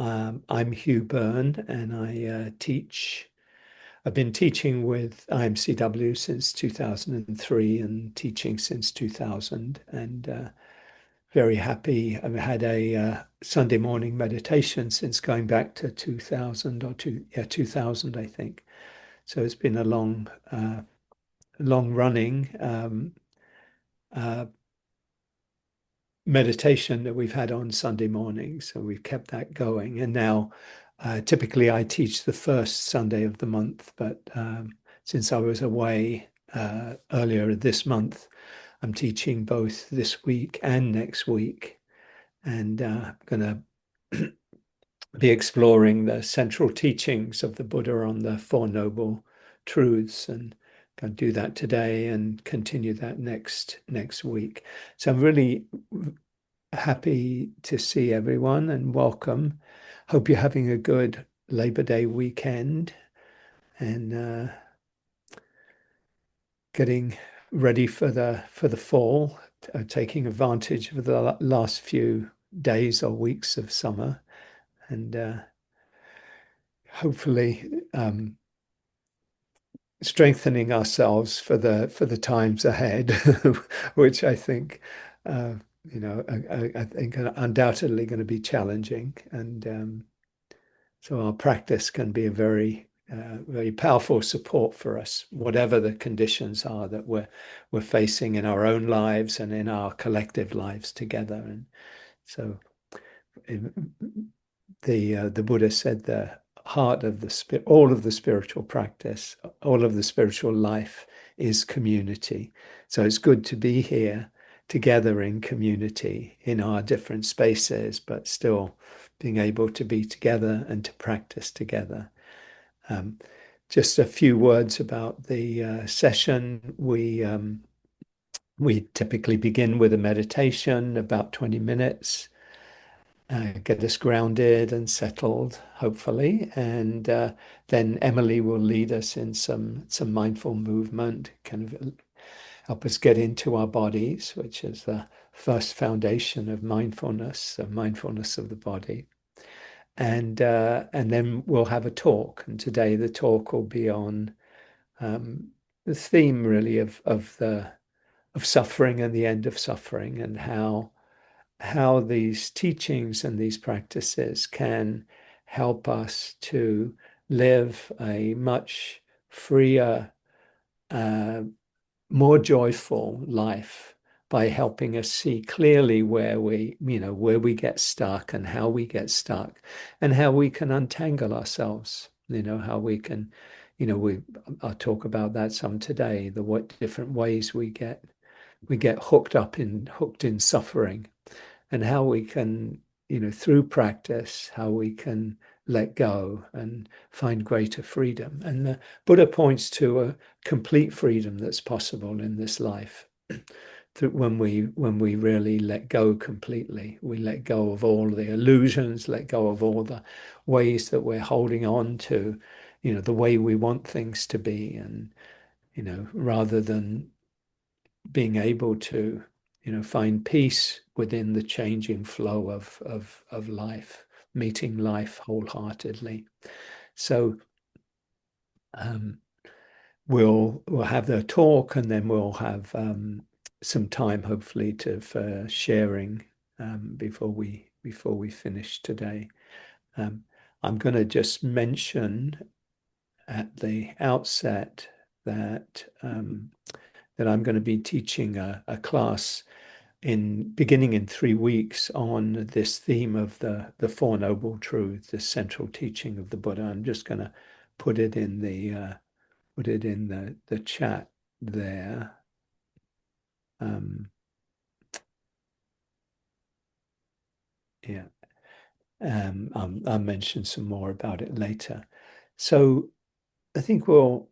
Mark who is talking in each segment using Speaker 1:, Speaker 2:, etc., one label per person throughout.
Speaker 1: I'm Hugh Byrne, and I teach. I've been teaching with IMCW since 2003 and teaching since 2000, and very happy. I've had a Sunday morning meditation since going back to 2000 or 2000, I think. So it's been a long running uh, meditation that we've had on Sunday mornings. So we've kept that going. And now, typically, I teach the first Sunday of the month, but since I was away earlier this month, I'm teaching both this week and next week. And I'm going to be exploring the central teachings of the Buddha on the Four Noble Truths, and going to do that today and continue that next week. So I'm really happy to see everyone and welcome. Hope you're having a good Labor Day weekend and getting ready for the fall, taking advantage of the last few days or weeks of summer, and hopefully strengthening ourselves for the times ahead, which I think I think are undoubtedly going to be challenging, and so our practice can be a very powerful support for us, whatever the conditions are that we're facing in our own lives and in our collective lives together. And so the Buddha said the heart of all of the spiritual practice, all of the spiritual life is community. So it's good to be here together in community in our different spaces, but still being able to be together and to practice together. Just a few words about the session. We typically begin with a meditation, about 20 minutes, get us grounded and settled, hopefully. And then Emily will lead us in some mindful movement, kind of help us get into our bodies, which is the first foundation of mindfulness of the body. And then we'll have a talk. And today the talk will be on the theme really of suffering and the end of suffering, and how these teachings and these practices can help us to live a much freer, more joyful life by helping us see clearly where we get stuck and how we get stuck and how we can untangle ourselves, how we can, I'll talk about that some today, what different ways we get hooked in suffering, and how we can, through practice, how we can let go and find greater freedom. And the Buddha points to a complete freedom that's possible in this life. When we really let go completely, we let go of all the illusions, let go of all the ways that we're holding on to, the way we want things to be, and rather than being able to find peace within the changing flow of life, meeting life wholeheartedly. So we'll have the talk, and then we'll have some time, hopefully, for sharing before we finish today. I'm going to just mention at the outset that I'm going to be teaching a class beginning in 3 weeks on this theme of the Four Noble Truths, the central teaching of the Buddha. I'm just going to put it in the chat there. Yeah, I'll mention some more about it later. So I think we'll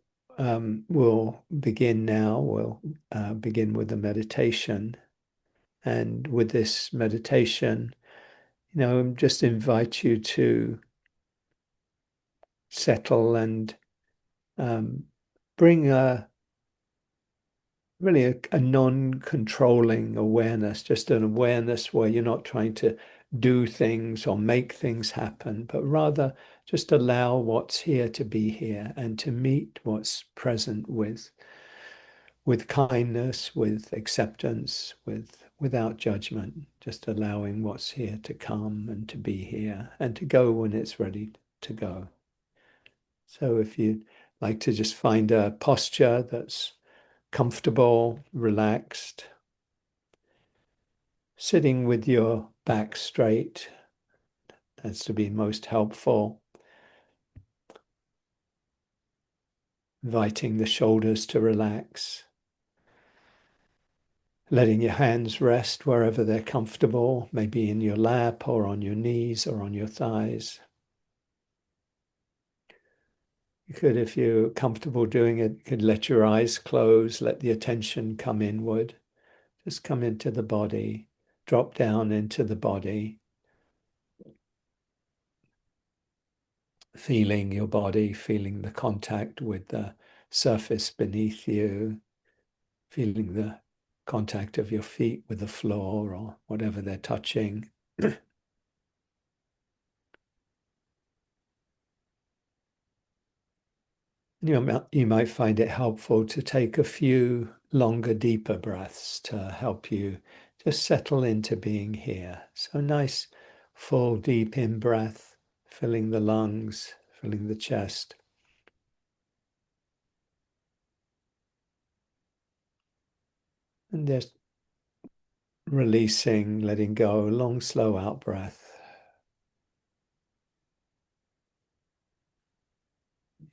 Speaker 1: begin now. We'll begin with the meditation. And with this meditation, just invite you to settle and bring really a non-controlling awareness, just an awareness where you're not trying to do things or make things happen, but rather just allow what's here to be here and to meet what's present with kindness, with acceptance, without judgment, just allowing what's here to come and to be here and to go when it's ready to go. So if you'd like to just find a posture that's comfortable, relaxed, sitting with your back straight, that's to be most helpful. Inviting the shoulders to relax. Letting your hands rest wherever they're comfortable, maybe in your lap or on your knees or on your thighs. You could, if you're comfortable doing it, you could let your eyes close, let the attention come inward. Just come into the body, drop down into the body, feeling your body, feeling the contact with the surface beneath you, feeling the contact of your feet with the floor or whatever they're touching. You might find it helpful to take a few longer, deeper breaths to help you just settle into being here. So nice, full, deep in breath, filling the lungs, filling the chest. And just releasing, letting go, long, slow out breath.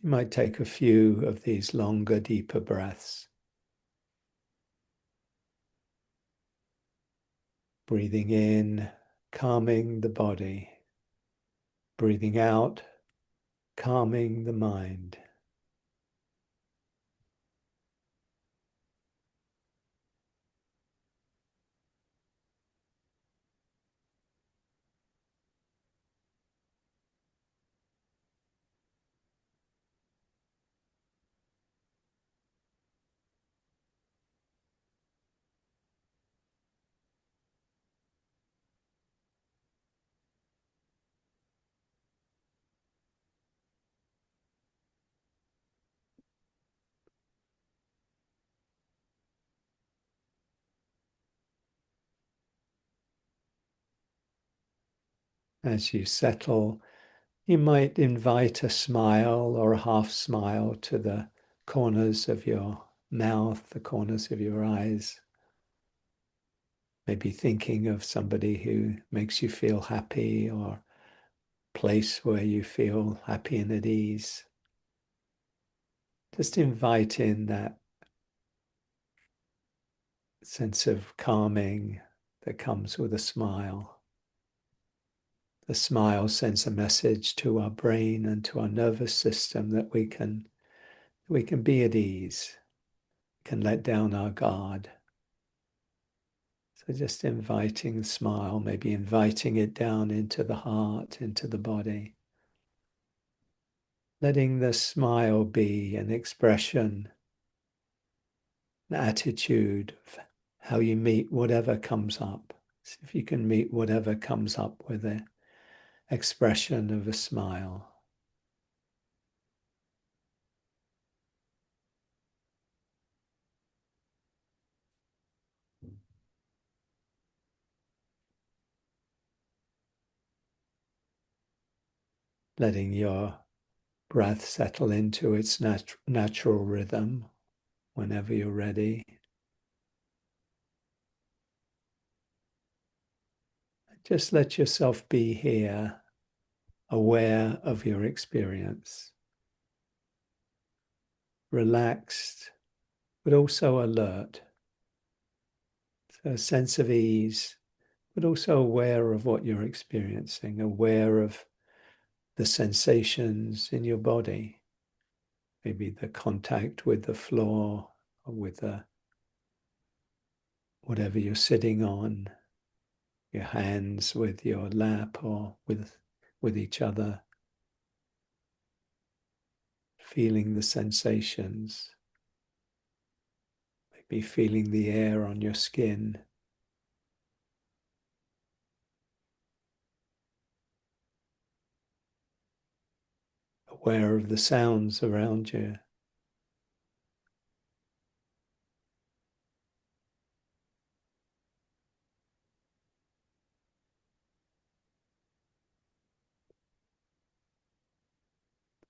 Speaker 1: You might take a few of these longer, deeper breaths. Breathing in, calming the body. Breathing out, calming the mind. As you settle, you might invite a smile or a half smile to the corners of your mouth, the corners of your eyes. Maybe thinking of somebody who makes you feel happy or place where you feel happy and at ease. Just invite in that sense of calming that comes with a smile. The smile sends a message to our brain and to our nervous system that we can be at ease, can let down our guard. So just inviting the smile, maybe inviting it down into the heart, into the body. Letting the smile be an expression, an attitude of how you meet whatever comes up. So if you can meet whatever comes up with an expression of a smile. Letting your breath settle into its natural rhythm whenever you're ready. Just let yourself be here, aware of your experience, relaxed, but also alert. So a sense of ease, but also aware of what you're experiencing, aware of the sensations in your body, maybe the contact with the floor or with whatever you're sitting on, your hands with your lap or with each other, feeling the sensations, maybe feeling the air on your skin. aware of the sounds around you.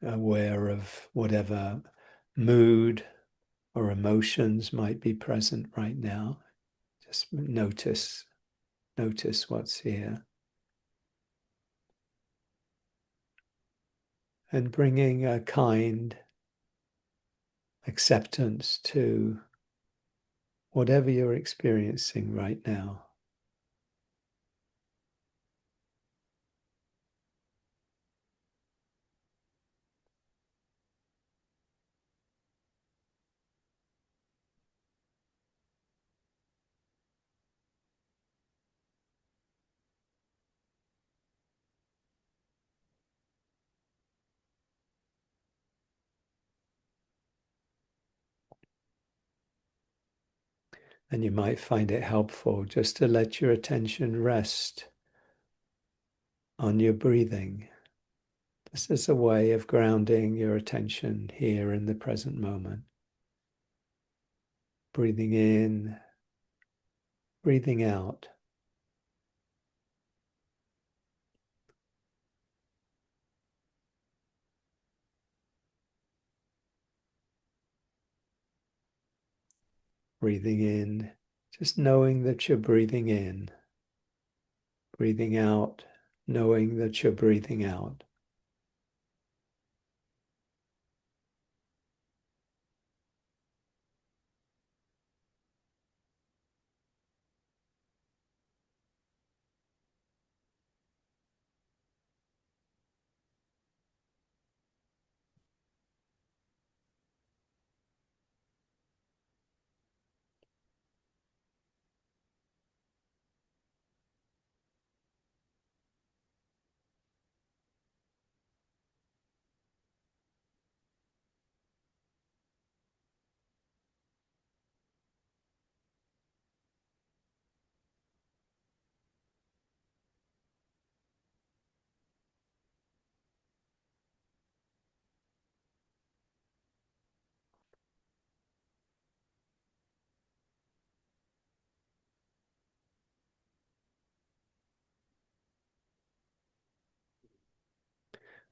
Speaker 1: Aware of whatever mood or emotions might be present right now. Just notice what's here. And bringing a kind acceptance to whatever you're experiencing right now. And you might find it helpful just to let your attention rest on your breathing. This is a way of grounding your attention here in the present moment. Breathing in, breathing out. Breathing in, just knowing that you're breathing in. Breathing out, knowing that you're breathing out.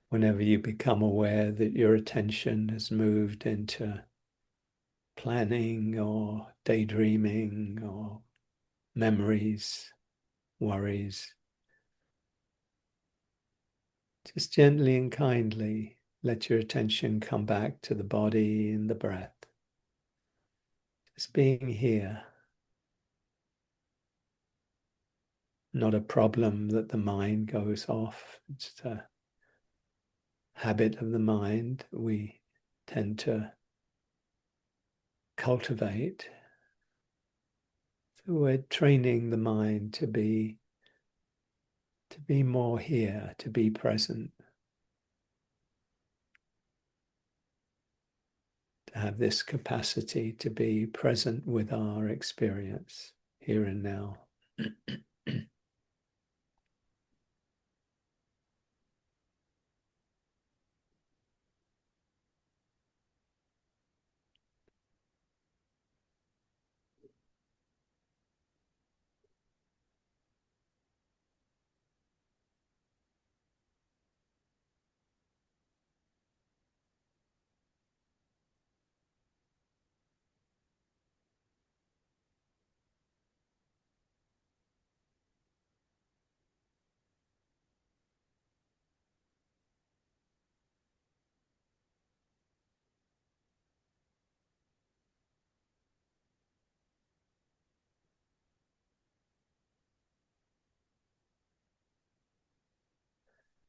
Speaker 1: Whenever you become aware that your attention has moved into planning or daydreaming or memories, worries, just gently and kindly let your attention come back to the body and the breath. Just being here. Not a problem that the mind goes off. It's a habit of the mind we tend to cultivate. So we're training the mind to be more here, to be present, to have this capacity to be present with our experience here and now.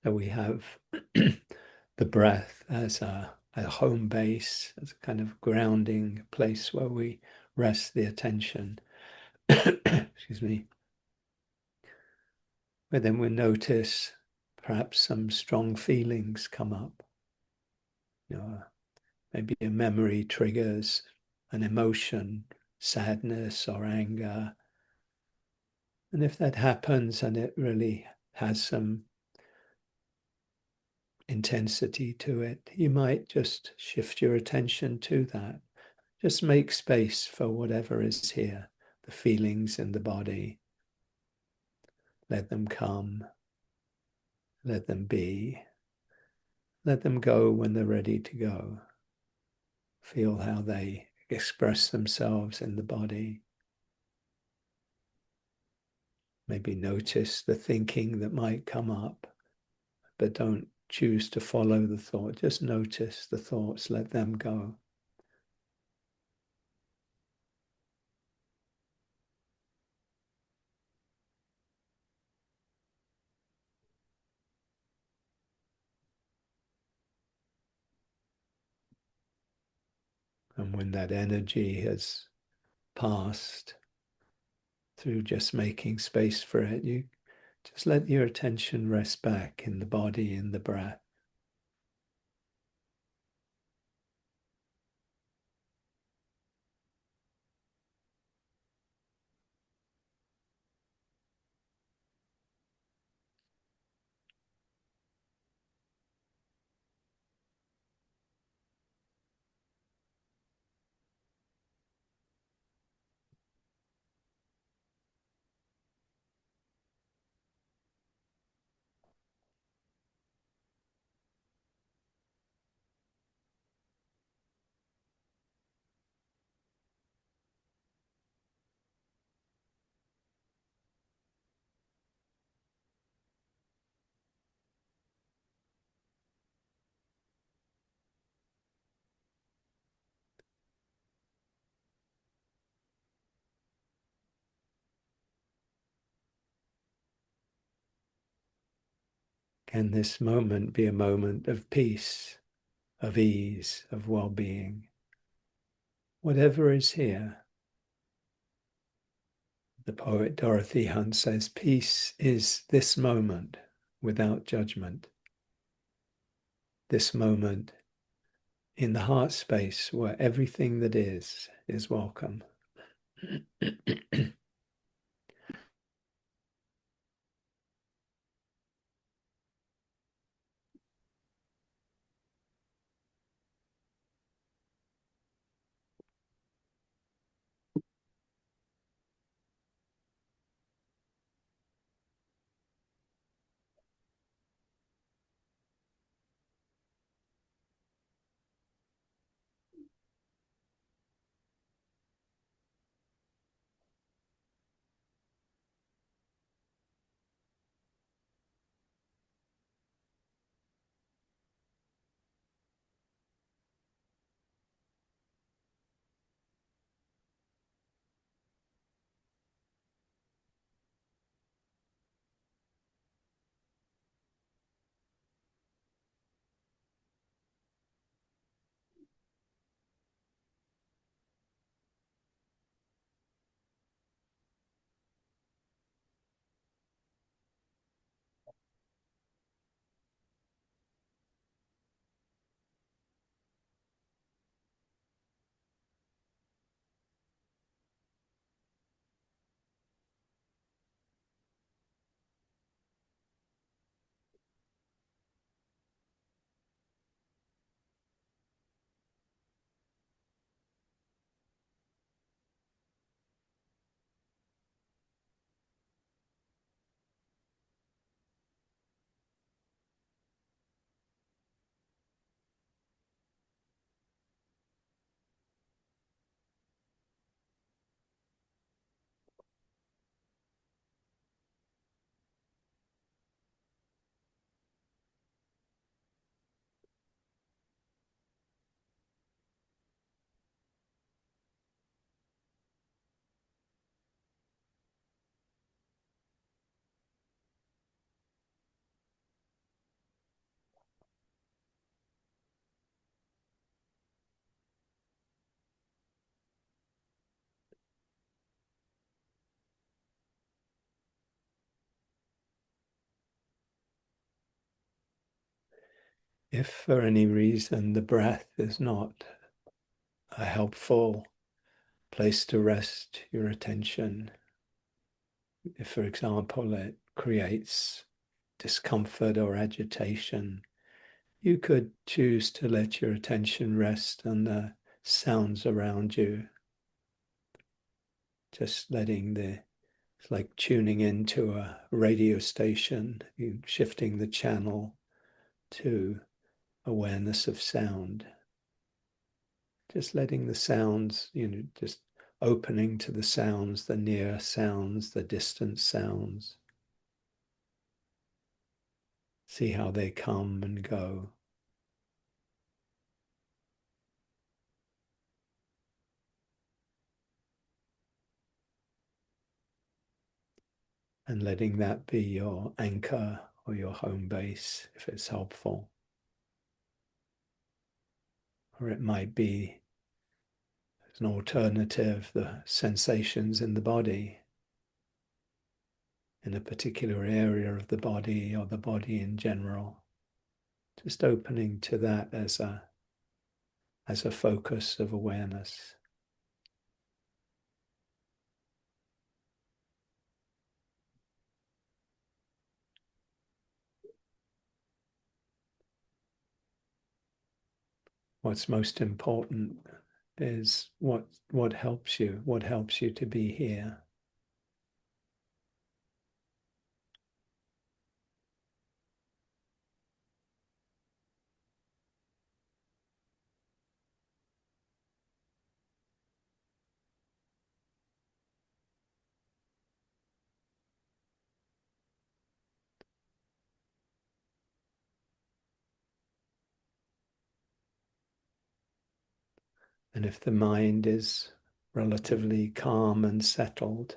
Speaker 1: So we have the breath as a home base, as a kind of grounding place where we rest the attention. Excuse me. But then we notice perhaps some strong feelings come up. You know, maybe a memory triggers an emotion, sadness or anger. And if that happens and it really has some intensity to it, you might just shift your attention to that. Just make space for whatever is here, the feelings in the body. Let them come, let them be, let them go when they're ready to go. Feel how they express themselves in the body. Maybe notice the thinking that might come up, but don't choose to follow the thought. Just notice the thoughts, let them go. And when that energy has passed through just making space for it, you just let your attention rest back in the body, in the breath. Can this moment be a moment of peace, of ease, of well-being? Whatever is here. The poet Dorothy Hunt says, peace is this moment without judgment. This moment in the heart space where everything that is welcome. If for any reason the breath is not a helpful place to rest your attention, if, for example, it creates discomfort or agitation, you could choose to let your attention rest on the sounds around you, just letting it's like tuning into a radio station, you shifting the channel to awareness of sound. Just letting the sounds, just opening to the sounds, the near sounds, the distant sounds. See how they come and go. And letting that be your anchor or your home base if it's helpful. Or it might be, as an alternative, the sensations in the body, in a particular area of the body or the body in general. Just opening to that as a focus of awareness. What's most important is what helps you to be here. And if the mind is relatively calm and settled,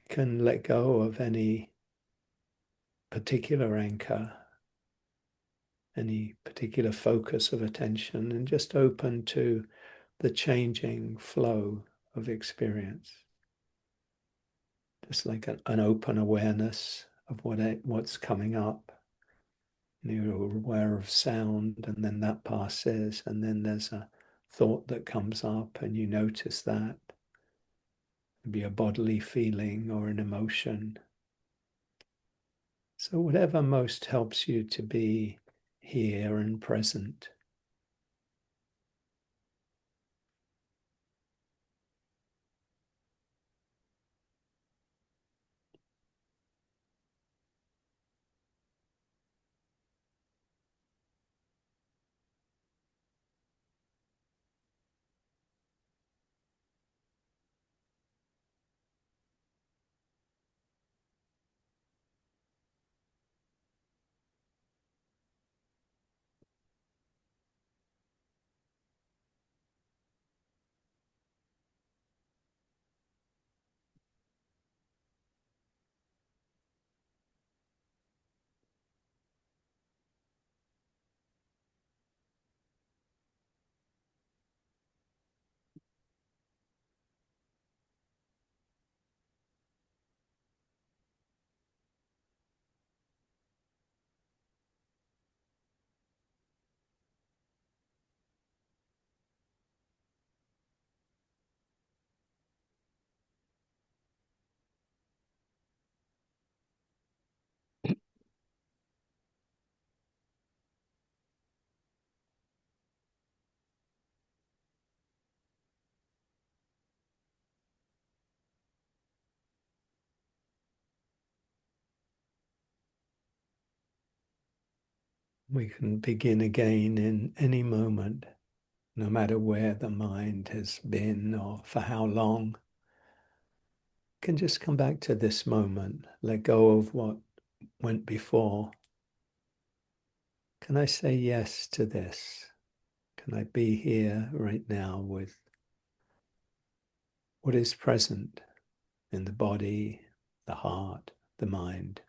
Speaker 1: you can let go of any particular anchor, any particular focus of attention, and just open to the changing flow of experience. Just like an open awareness of what's coming up. You're aware of sound, and then that passes, and then there's a thought that comes up, and you notice that. Maybe a bodily feeling or an emotion. So, whatever most helps you to be here and present. We can begin again in any moment, no matter where the mind has been or for how long. Can just come back to this moment, let go of what went before. Can I say yes to this? Can I be here right now with what is present in the body, the heart, the mind?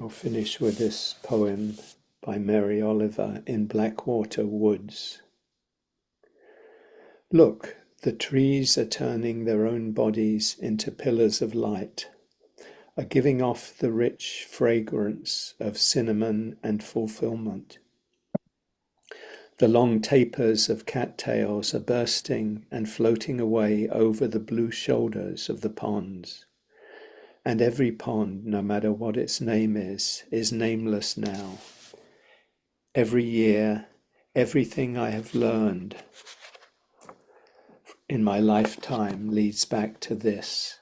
Speaker 1: I'll finish with this poem by Mary Oliver in Blackwater Woods. Look, the trees are turning their own bodies into pillars of light, are giving off the rich fragrance of cinnamon and fulfillment. The long tapers of cattails are bursting and floating away over the blue shoulders of the ponds. And every pond, no matter what its name is nameless now. Every year, everything I have learned in my lifetime leads back to this.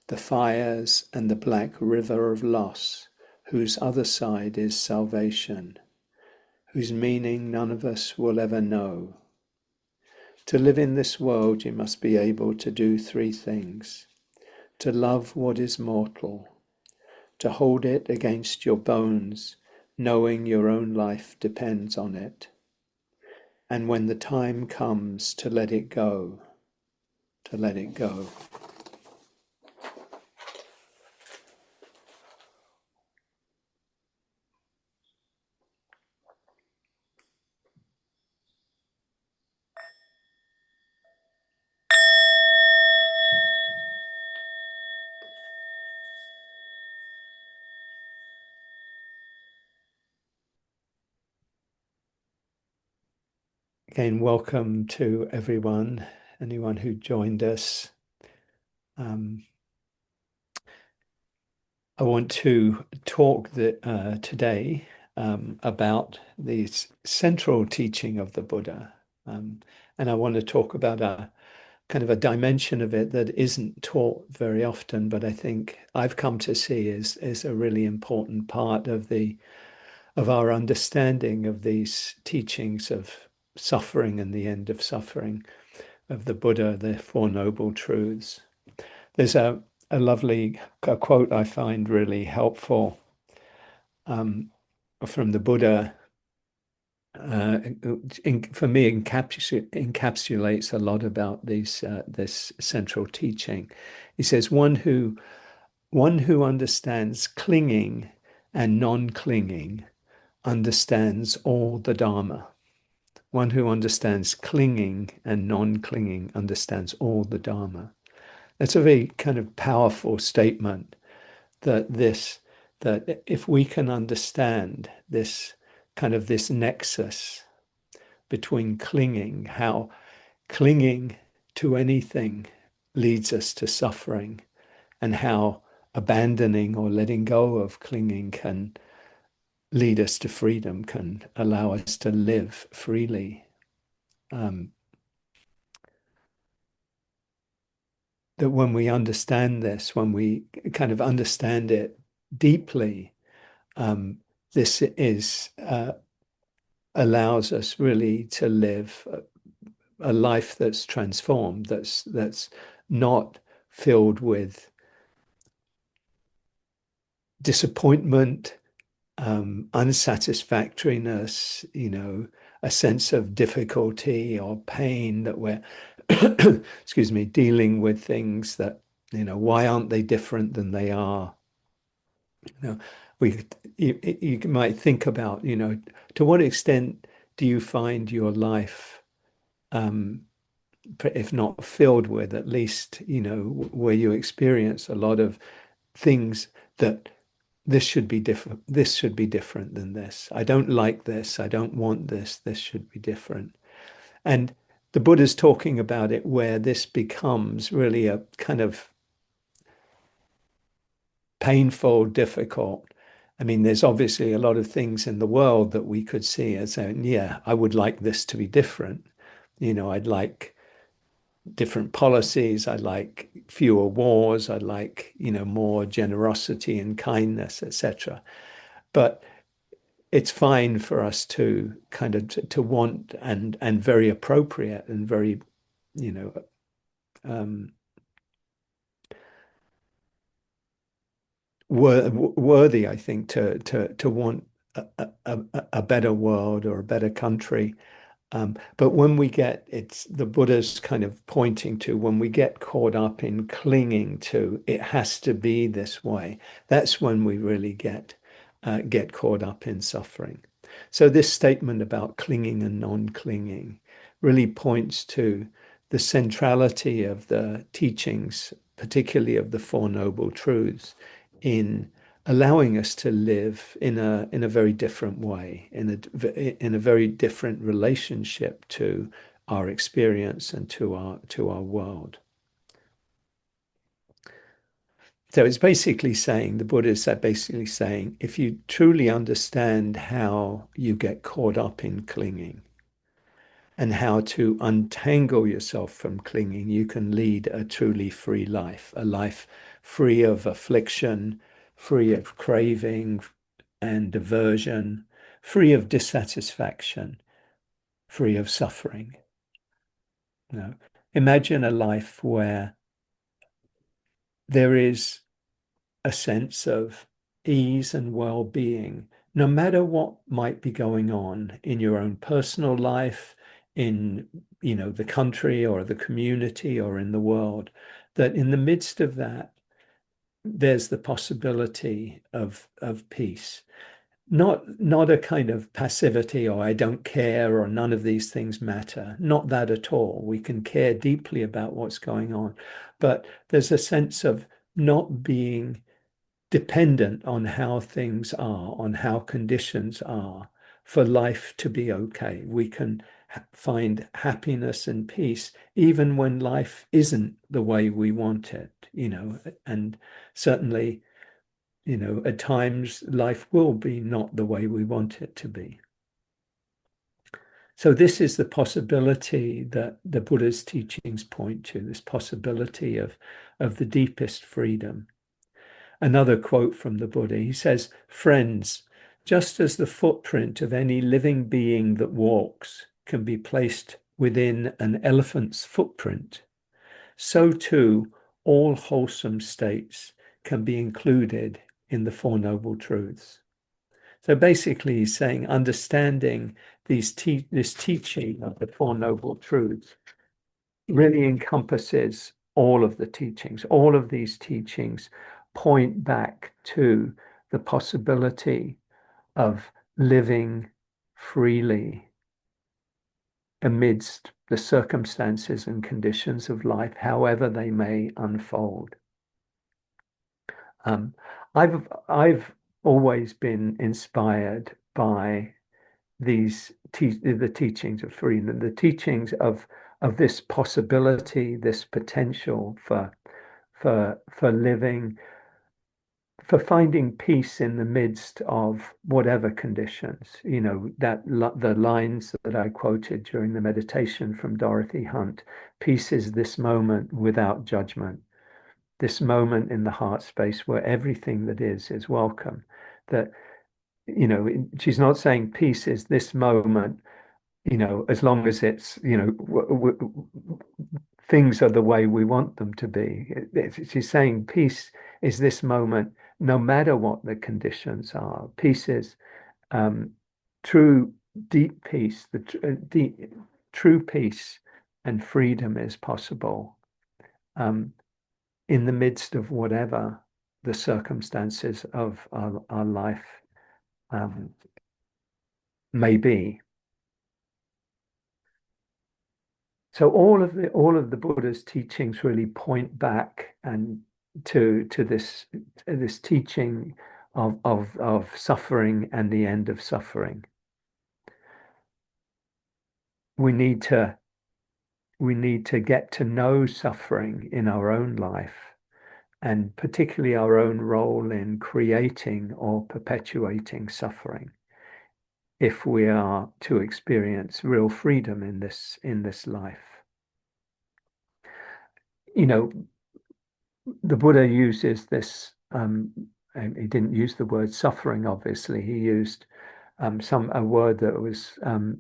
Speaker 1: The fires and the black river of loss, whose other side is salvation, whose meaning none of us will ever know. To live in this world, you must be able to do three things. To love what is mortal, to hold it against your bones, knowing your own life depends on it. And when the time comes to let it go, to let it go. Again, welcome to everyone, anyone who joined us. I want to talk today about the central teaching of the Buddha. And I want to talk about a kind of a dimension of it that isn't taught very often, but I think I've come to see is a really important part of our understanding of these teachings of suffering and the end of suffering, of the Buddha, the Four Noble Truths. There's a lovely quote I find really helpful from the Buddha. For me, encapsulates a lot about this central teaching. He says, one who understands clinging and non-clinging understands all the Dharma. One who understands clinging and non-clinging understands all the Dharma. That's a very kind of powerful statement, that if we can understand this kind of this nexus between clinging, how clinging to anything leads us to suffering, and how abandoning or letting go of clinging can lead us to freedom, can allow us to live freely. That when we understand this, when we kind of understand it deeply, this is allows us really to live a life that's transformed, that's not filled with disappointment, unsatisfactoriness, a sense of difficulty or pain, that we're, excuse me, dealing with things that, why aren't they different than they are? You might think about, to what extent do you find your life, if not filled with, at least, where you experience a lot of things that this should be different. This should be different than this. I don't like this. I don't want this. This should be different. And the Buddha's talking about it where this becomes really a kind of painful, difficult. I mean, there's obviously a lot of things in the world that we could see as saying, yeah, I would like this to be different. I'd like different policies. I'd like fewer wars. I'd like, more generosity and kindness, etc. But it's fine for us to kind of to want, and very appropriate and very, um, worthy, I think, to want a better world or a better country. But when we it's the Buddha's kind of pointing to, when we get caught up in clinging to, it has to be this way, that's when we really get get caught up in suffering. So this statement about clinging and non-clinging really points to the centrality of the teachings, particularly of the Four Noble Truths, in allowing us to live in a very different way, in a very different relationship to our experience and to our world. So it's basically saying, the Buddha is basically saying, if you truly understand how you get caught up in clinging and how to untangle yourself from clinging, you can lead a truly free life, a life free of affliction, free of craving and aversion, free of dissatisfaction, free of suffering. You know, imagine a life where there is a sense of ease and well-being, no matter what might be going on in your own personal life, in the country or the community or in the world, that in the midst of that, there's the possibility of peace. Not a kind of passivity or I don't care or none of these things matter. Not that at all. We can care deeply about what's going on, but there's a sense of not being dependent on how things are, on how conditions are for life to be okay. We can find happiness and peace even when life isn't the way we want it, and certainly, at times life will be not the way we want it to be. So this is the possibility that the Buddha's teachings point to, this possibility of the deepest freedom. Another quote from the Buddha, he says, "Friends, just as the footprint of any living being that walks can be placed within an elephant's footprint, so too all wholesome states can be included in the Four Noble Truths." So basically he's saying understanding this teaching of the Four Noble Truths really encompasses all of the teachings. All of these teachings point back to the possibility of living freely amidst the circumstances and conditions of life, however they may unfold. I've always been inspired by the teachings of freedom, the teachings of this possibility, this potential for living, for finding peace in the midst of whatever conditions. The lines that I quoted during the meditation from Dorothy Hunt: peace is this moment without judgment, this moment in the heart space where everything that is welcome. That, she's not saying peace is this moment, as long as it's, things are the way we want them to be. She's saying peace is this moment, no matter what the conditions are. Peace is true, deep peace. The true peace and freedom is possible in the midst of whatever the circumstances of our life may be. So all of the Buddha's teachings really point back and to this teaching of suffering and the end of suffering. We need to get to know suffering in our own life, and particularly our own role in creating or perpetuating suffering, if we are to experience real freedom in this life. The Buddha uses this, he didn't use the word suffering, obviously. He used a word that was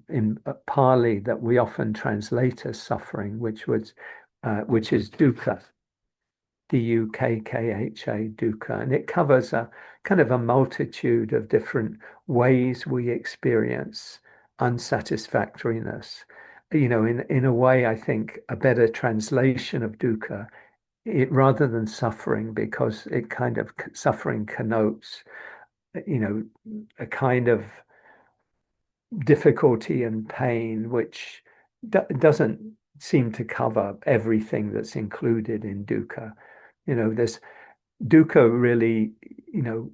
Speaker 1: in Pali that we often translate as suffering, which is dukkha, D-U-K-K-H-A, dukkha. And it covers a kind of a multitude of different ways we experience unsatisfactoriness. In a way, I think a better translation of dukkha, rather than suffering, because it kind of suffering connotes you know, a kind of difficulty and pain which doesn't seem to cover everything that's included in dukkha. This dukkha really, you know,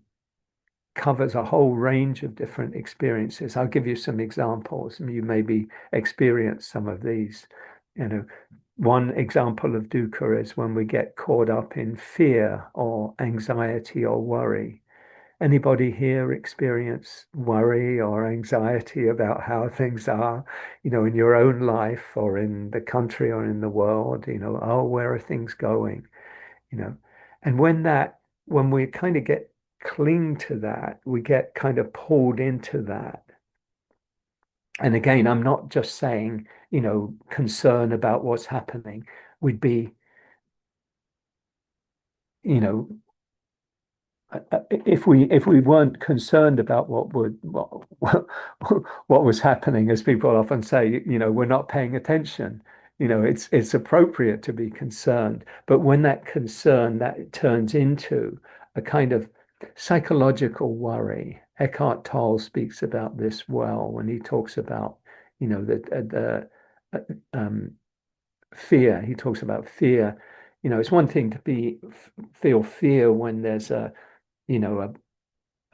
Speaker 1: covers a whole range of different experiences. I'll give you some examples, and you maybe experience some of these. You know, one example of dukkha is when we get caught up in fear or anxiety or worry. Anybody here experience worry or anxiety about how things are, in your own life or in the country or in the world? Oh, where are things going? you know. And when we kind of get cling to that, we get kind of pulled into that. And again, I'm not just saying, concern about what's happening. We'd be, you know, if we weren't concerned about what was happening, as people often say, we're not paying attention. It's appropriate to be concerned, but when that concern that turns into a kind of psychological worry, Eckhart Tolle speaks about this well when he talks about, the fear. He talks about fear. It's one thing to feel fear when there's a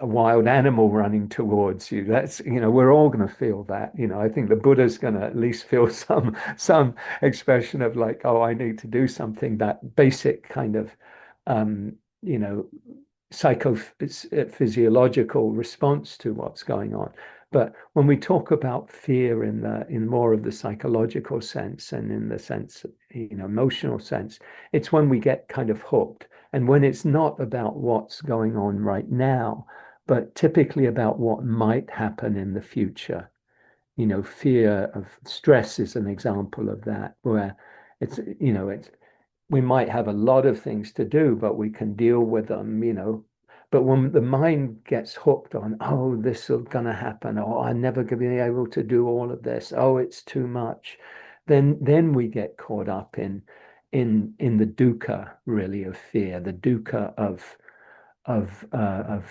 Speaker 1: wild animal running towards you. That's, we're all going to feel that. I think the Buddha's going to at least feel some expression of like, oh, I need to do something. That basic kind of, you know, psychophysiological response to what's going on. But when we talk about fear in more of the psychological sense and in the sense, emotional sense, it's when we get kind of hooked. And when it's not about what's going on right now, but typically about what might happen in the future. Fear of stress is an example of that, where it's we might have a lot of things to do, but we can deal with them. But when the mind gets hooked on, oh, this is going to happen, or I'm never going to be able to do all of this, oh, it's too much, then we get caught up in the dukkha, really, of fear, the dukkha of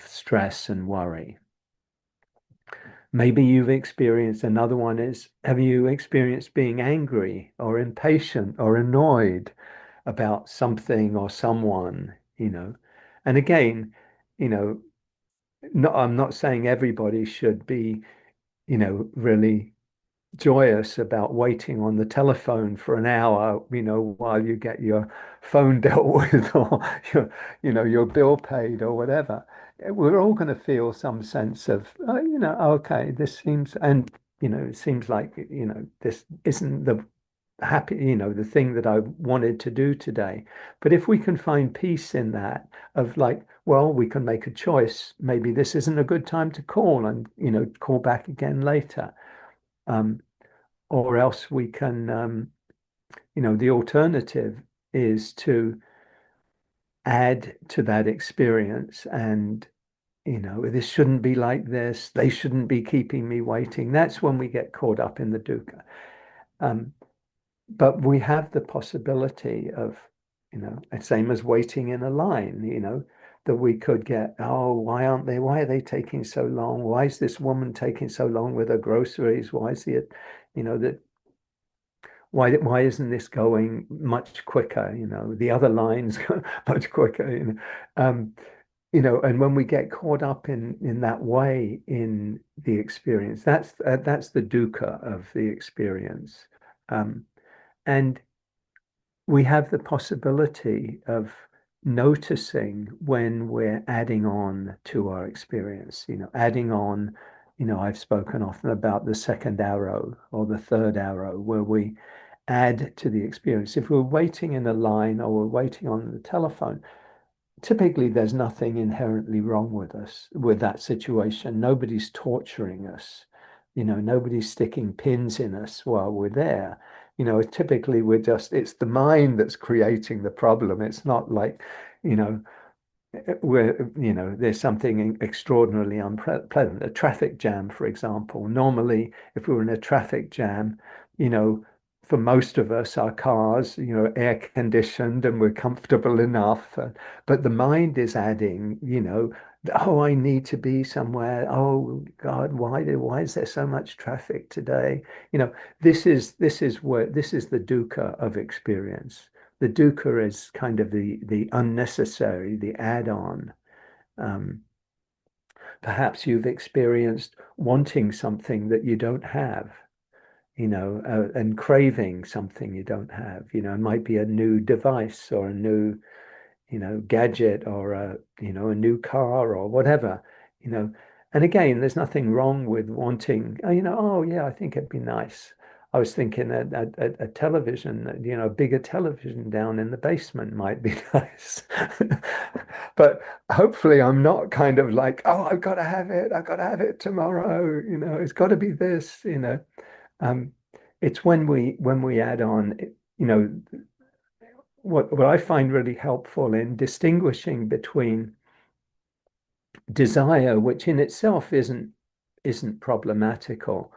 Speaker 1: stress and worry. Maybe you've experienced another one is, have you experienced being angry or impatient or annoyed about something or someone? And again, you know, I'm not saying everybody should be, really joyous about waiting on the telephone for an hour, while you get your phone dealt with or your bill paid or whatever. We're all going to feel some sense of, oh, okay, this seems, and, it seems like, this isn't the happy, the thing that I wanted to do today. But if we can find peace in that, of like, well, we can make a choice. Maybe this isn't a good time to call and, call back again later. Um, or else we can, the alternative is to add to that experience and, this shouldn't be like this. They shouldn't be keeping me waiting. That's when we get caught up in the dukkha. Um, but we have the possibility of, same as waiting in a line, that we could get, oh, why are they taking so long? Why is this woman taking so long with her groceries? Why is it, that why isn't this going much quicker? The other lines go much quicker. And when we get caught up in that way in the experience, that's the dukkha of the experience. And we have the possibility of noticing when we're adding on to our experience, adding on, I've spoken often about the second arrow or the third arrow, where we add to the experience. If we're waiting in a line or we're waiting on the telephone, typically there's nothing inherently wrong with us, with that situation. Nobody's torturing us. Nobody's sticking pins in us while we're there. Typically it's the mind that's creating the problem. It's not like, you know, where, there's something extraordinarily unpleasant. A traffic jam, for example. Normally, if we were in a traffic jam, you know, for most of us, our cars, air conditioned and we're comfortable enough. But the mind is adding, oh, I need to be somewhere. Oh God, why is there so much traffic today? You know, this is the dukkha of experience. The dukkha is kind of the unnecessary, the add-on. Um, Perhaps you've experienced wanting something that you don't have, and craving something you don't have. It might be a new device or a new gadget or a new car or whatever, you know. And again, there's nothing wrong with wanting, oh yeah, I think it'd be nice. I was thinking a television, a bigger television down in the basement might be nice. But hopefully I'm not kind of like, oh, I've got to have it. I've got to have it tomorrow. It's got to be this. Um, it's when we add on, what I find really helpful in distinguishing between desire, which in itself isn't problematical,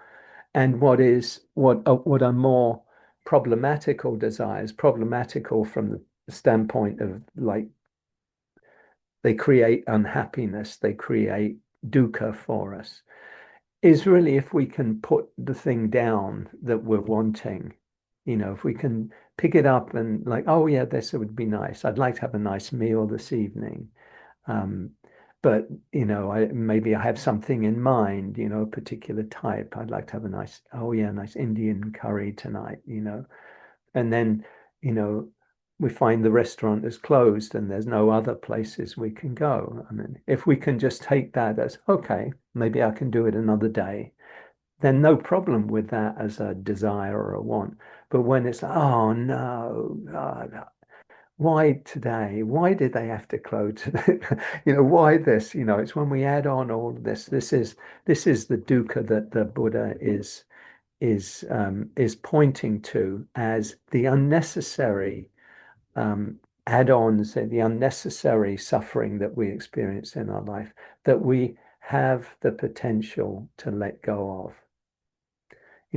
Speaker 1: and what are more problematical desires, problematical from the standpoint of like they create unhappiness, they create dukkha for us, is really if we can put the thing down that we're wanting, if we can pick it up and like, oh yeah, this would be nice. I'd like to have a nice meal this evening. Um, but maybe I have something in mind, a particular type. I'd like to have a nice, oh yeah, nice Indian curry tonight. And then, you know, we find the restaurant is closed and there's no other places we can go. I mean, if we can just take that as, okay, maybe I can do it another day, then no problem with that as a desire or a want. But when it's, oh no, God, why today? Why did they have to close today? Why this? It's when we add on all of this. This is the dukkha that the Buddha is pointing to as the unnecessary add-ons, the unnecessary suffering that we experience in our life that we have the potential to let go of.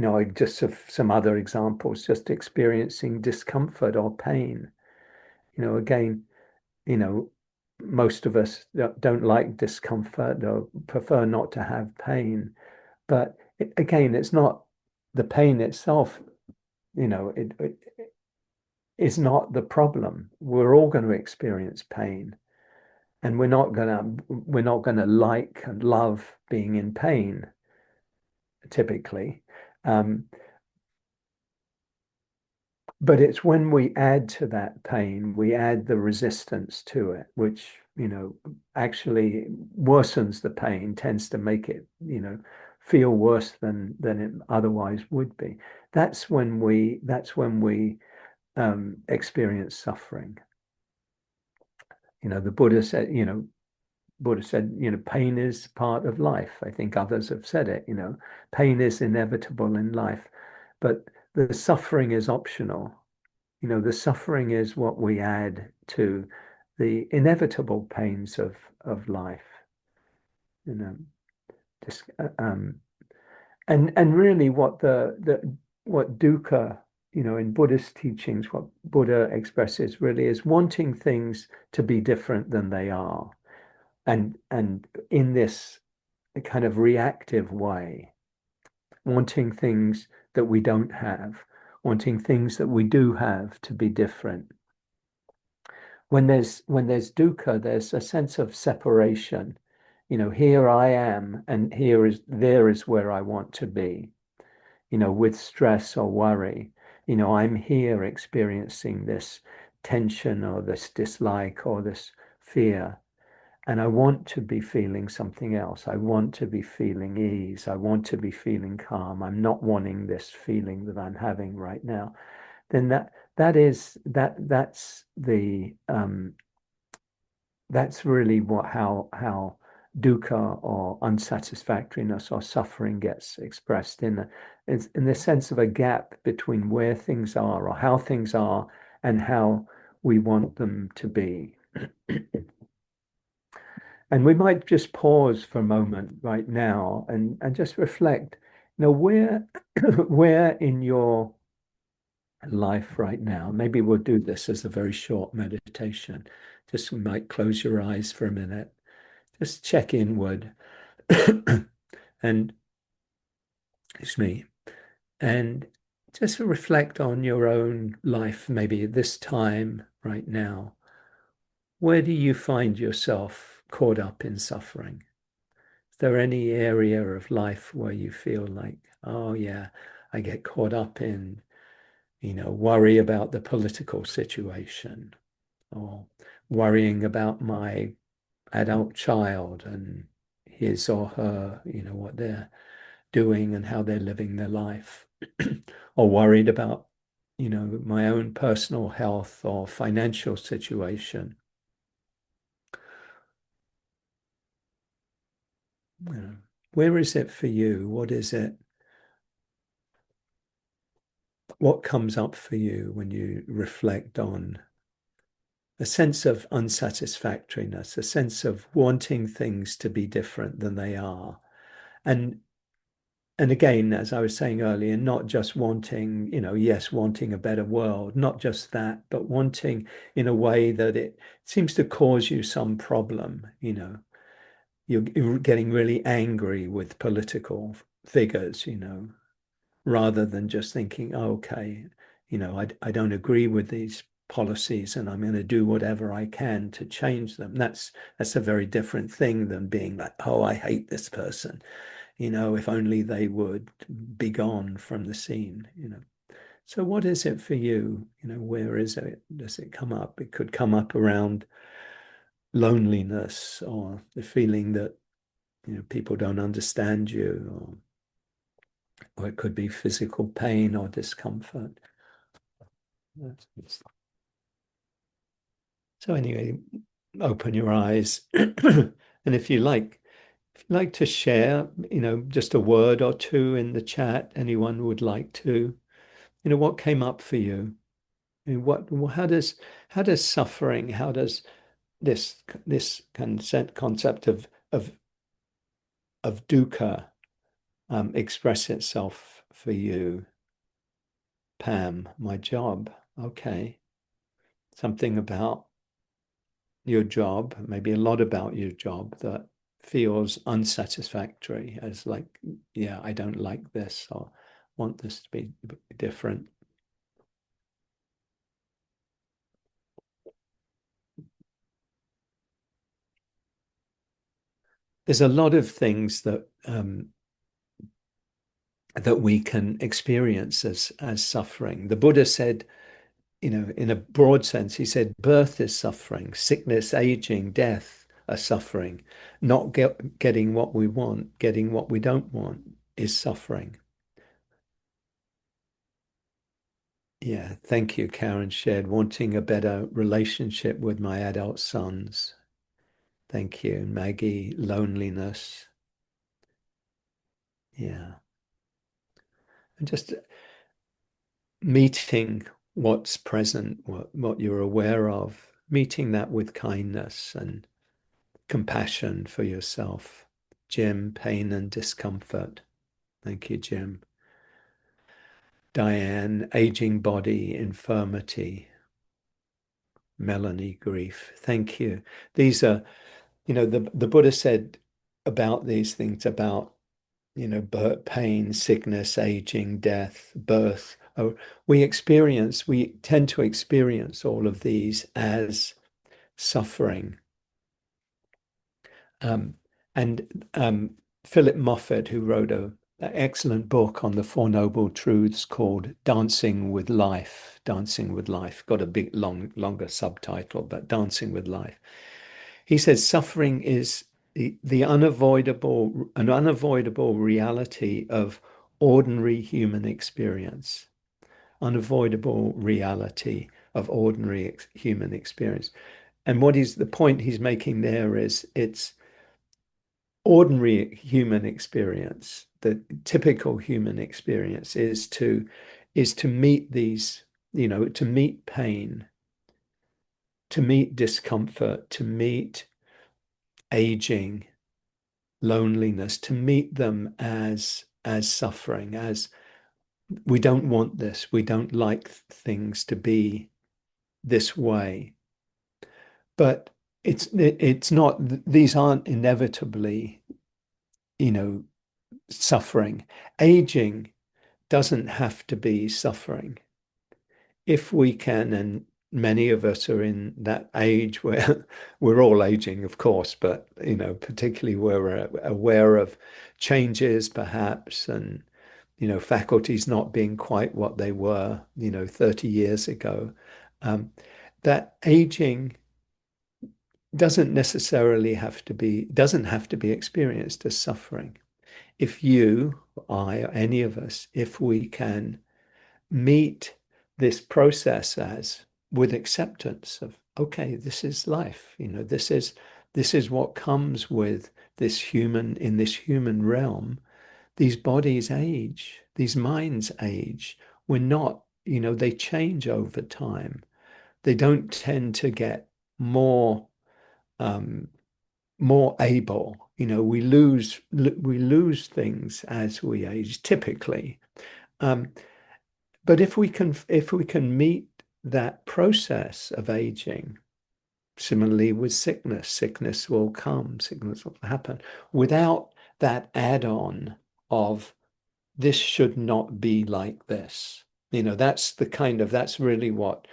Speaker 1: I just have some other examples, just experiencing discomfort or pain. Again, you know, most of us don't like discomfort or prefer not to have pain. But again, it's not the pain itself, it is not the problem. We're all going to experience pain, and we're not gonna like and love being in pain, typically. Um, But it's when we add to that pain, we add the resistance to it, which, actually worsens the pain, tends to make it, feel worse than it otherwise would be. That's when we experience suffering. The Buddha said, pain is part of life. I think others have said it, pain is inevitable in life, but the suffering is optional. The suffering is what we add to the inevitable pains of life. You know, just and really what dukkha, in Buddhist teachings, what Buddha expresses really is wanting things to be different than they are, and in this kind of reactive way, wanting things that we don't have, wanting things that we do have to be different. When there's dukkha, there's a sense of separation. Here I am, and there is where I want to be. With stress or worry, I'm here experiencing this tension or this dislike or this fear, and I want to be feeling something else. I want to be feeling ease. I want to be feeling calm. I'm not wanting this feeling that I'm having right now. Then that's really how dukkha or unsatisfactoriness or suffering gets expressed in the sense of a gap between where things are or how things are and how we want them to be. And we might just pause for a moment right now and just reflect, where where in your life right now, maybe we'll do this as a very short meditation. Just might close your eyes for a minute. just check inward and, excuse me, and just reflect on your own life, maybe at this time right now. Where do you find yourself caught up in suffering? Is there any area of life where you feel like, oh yeah, I get caught up in, worry about the political situation, or worrying about my adult child and his or her, what they're doing and how they're living their life, or worried about, my own personal health or financial situation. Where is it for you? What is it? What comes up for you when you reflect on a sense of unsatisfactoriness, a sense of wanting things to be different than they are? And and again, as I was saying earlier, not just wanting, yes, wanting a better world, not just that, but wanting in a way that it seems to cause you some problem. You're getting really angry with political figures, rather than just thinking, oh, okay, I don't agree with these policies and I'm going to do whatever I can to change them. That's a very different thing than being like, oh, I hate this person. If only they would be gone from the scene. So what is it for you? Where is it? Does it come up? It could come up around loneliness or the feeling that, people don't understand you, or it could be physical pain or discomfort. So anyway, open your eyes. And if you like to share, just a word or two in the chat, anyone would like to, what came up for you? How does suffering, how does this concept of dukkha express itself for you? Pam, my job. Okay. Something about your job, maybe a lot about your job that feels unsatisfactory, as like, yeah, I don't like this or want this to be different. There's a lot of things that we can experience as suffering. The Buddha said, in a broad sense, he said, birth is suffering, sickness, aging, death are suffering. Not getting what we want, getting what we don't want is suffering. Yeah, thank you, Karen shared, wanting a better relationship with my adult sons. Thank you, Maggie, loneliness. Yeah, and just meeting what's present, what you're aware of, meeting that with kindness and compassion for yourself. Jim, pain and discomfort. Thank you, Jim. Diane, aging body, infirmity. Melanie, grief. Thank you. These are, the Buddha said about these things, about, birth, pain, sickness, aging, death, birth. Oh, we tend to experience all of these as suffering. Um, and Philip Moffat, who wrote an excellent book on the Four Noble Truths called Dancing with Life, got a big, longer subtitle, but Dancing with Life. He says suffering is an unavoidable reality of ordinary human experience, unavoidable reality of ordinary human experience. And the point he's making there is it's ordinary human experience, the typical human experience is to meet these, to meet pain, to meet discomfort, to meet aging, loneliness, to meet them as suffering, as we don't want this, we don't like things to be this way. But it's not, these aren't inevitably, you know, suffering. Aging doesn't have to be suffering. If we can, and many of us are in that age where we're all aging, of course, but particularly where we're aware of changes, perhaps, and faculties not being quite what they were, 30 years ago. That aging doesn't have to be experienced as suffering. If you, I, or any of us, if we can meet this process as with acceptance of, okay, this is life, this is what comes with this human, in this human realm. These bodies age, these minds age. We're not, they change over time. They don't tend to get more um, more able. We lose things as we age, typically. Um, but if we can meet that process of aging, similarly with sickness, sickness will come, sickness will happen without that add-on of this should not be like this. That's really what,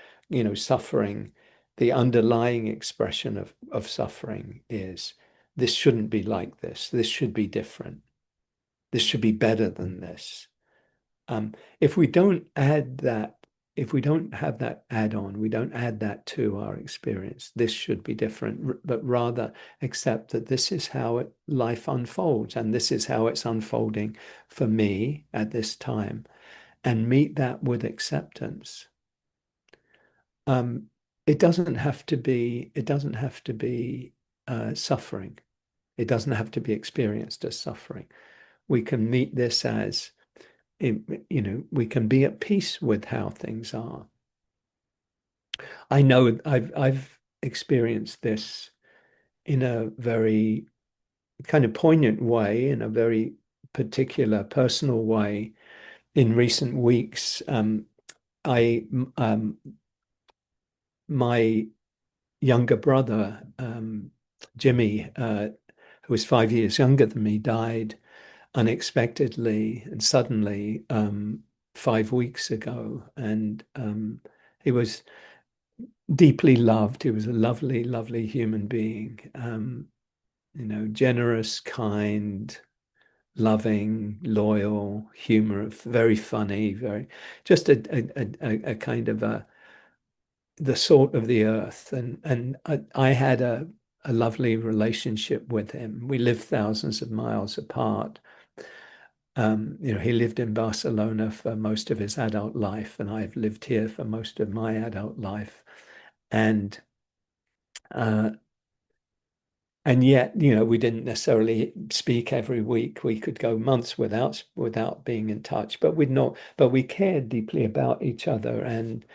Speaker 1: suffering, the underlying expression of suffering is. This shouldn't be like this. This should be different. This should be better than this. If we don't add that, if we don't have that add on, we don't add that to our experience, this should be different, but rather accept that this is how life unfolds, and this is how it's unfolding for me at this time, and meet that with acceptance. Um, it doesn't have to be suffering. It doesn't have to be experienced as suffering. We can meet this as, we can be at peace with how things are. I know I've experienced this in a very kind of poignant way, in a very particular personal way in recent weeks. I My younger brother, Jimmy, who was 5 years younger than me, died unexpectedly and suddenly 5 weeks ago. And he was deeply loved. He was a lovely, lovely human being, generous, kind, loving, loyal, humorous, very funny, very just a kind of the salt of the earth. And I had a lovely relationship with him. We lived thousands of miles apart. He lived in Barcelona for most of his adult life, and I've lived here for most of my adult life. And uh, and yet, we didn't necessarily speak every week. We could go months without being in touch, but we cared deeply about each other, and